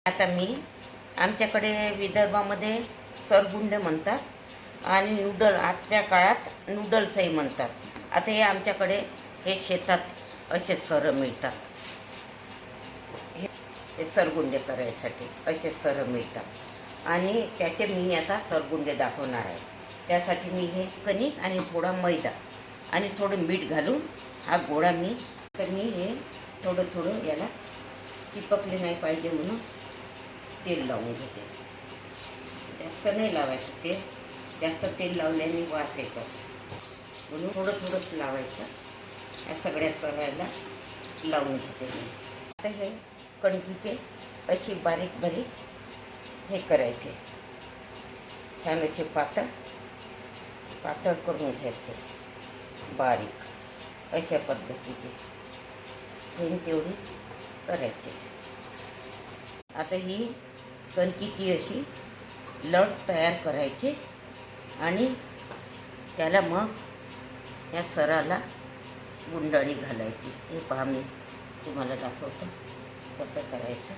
आता मी आमच्याकडे विदर्भामध्ये सरगुंडे म्हणतात आणि नूडल आजच्या काळात नूडल्सही म्हणतात. आता हे आमच्याकडे हे शेतात असे सर मिळतात. हे सरगुंडे करायसाठी असे सर मिळतात आणि त्याचे मी आता सरगुंडे दाखवणार आहे. त्यासाठी मी हे कणिक आणि थोडा मैदा आणि थोडं मीठ घालून हा गोळा मी हे थोडं थोडं याला चिपकले नाही पाहिजे म्हणून तेल लावून घेते. जास्त नाही लावायचं तेल, जास्त तेल लावल्याने वास येतो म्हणून थोडं थोडंच लावायचं. या सगळ्या सगळ्याला लावून घेते मी. आता हे कणकीचे अशी बारीक बारीक हे करायचे, छान असे पातळ पातळ करून घ्यायचे बारीक अशा पद्धतीचे हे तेवढी करायचे. आता ही कणकीची अशी लट तयार करायची आणि त्याला मग या सराला गुंडाळी घालायची. हे पहा मी तुम्हाला दाखवतो कसं करायचं.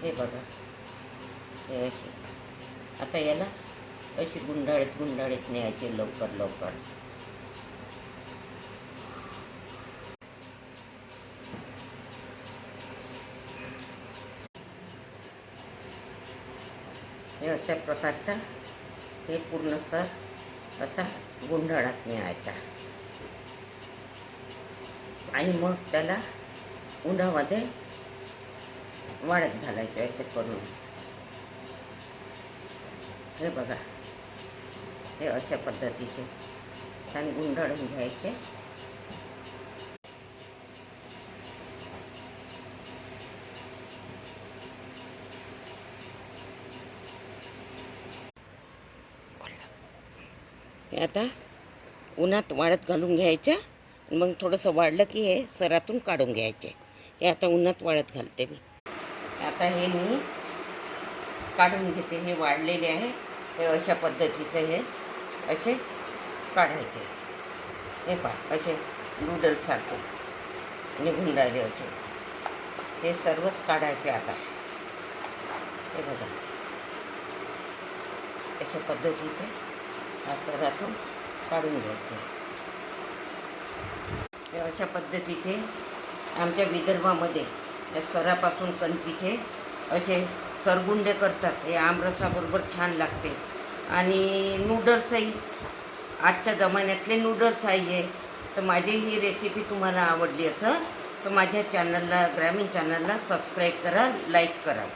हे बघा हे अशी. आता याला अशी गुंडाळीत गुंडाळीत न्यायचे लवकर लवकर. हे अशा प्रकारचा हे पूर्ण सर असा गुंडाळात न्यायचा आणि मग त्याला उन्हामध्ये वाळत घालायचे असे करून. हे बघा हे अशा पद्धतीचे छान गुंडाळून घ्यायचे. हे आता उन्हात वाळत घालून घ्यायचं. मग थोडंसं वाळलं की हे सरातून काढून घ्यायचे. हे आता उन्हात वाळत घालते मी. आता हे मी काढून घेते. हे वाळलेले आहे. हे अशा पद्धतीचं हे असे काढायचे. हे पहा असे नूडल्ससारखे निघून राहिले असे. हे सर्वच काढायचे आता. हे बघा अशा पद्धतीचे हा सरातून काढून घ्यायचे. हे अशा पद्धतीचे आमच्या विदर्भामध्ये या सरापासून कणकीचे असे सरगुंडे करतात. हे आमरसाबरोबर छान लागते. आणि नूडल्सही आजच्या जमान्यातले नूडल्स आहे. तर माझी ही रेसिपी तुम्हाला आवडली असेल तर माझ्या चॅनलला ग्रामीण चॅनलला सबस्क्राईब करा, लाईक करा.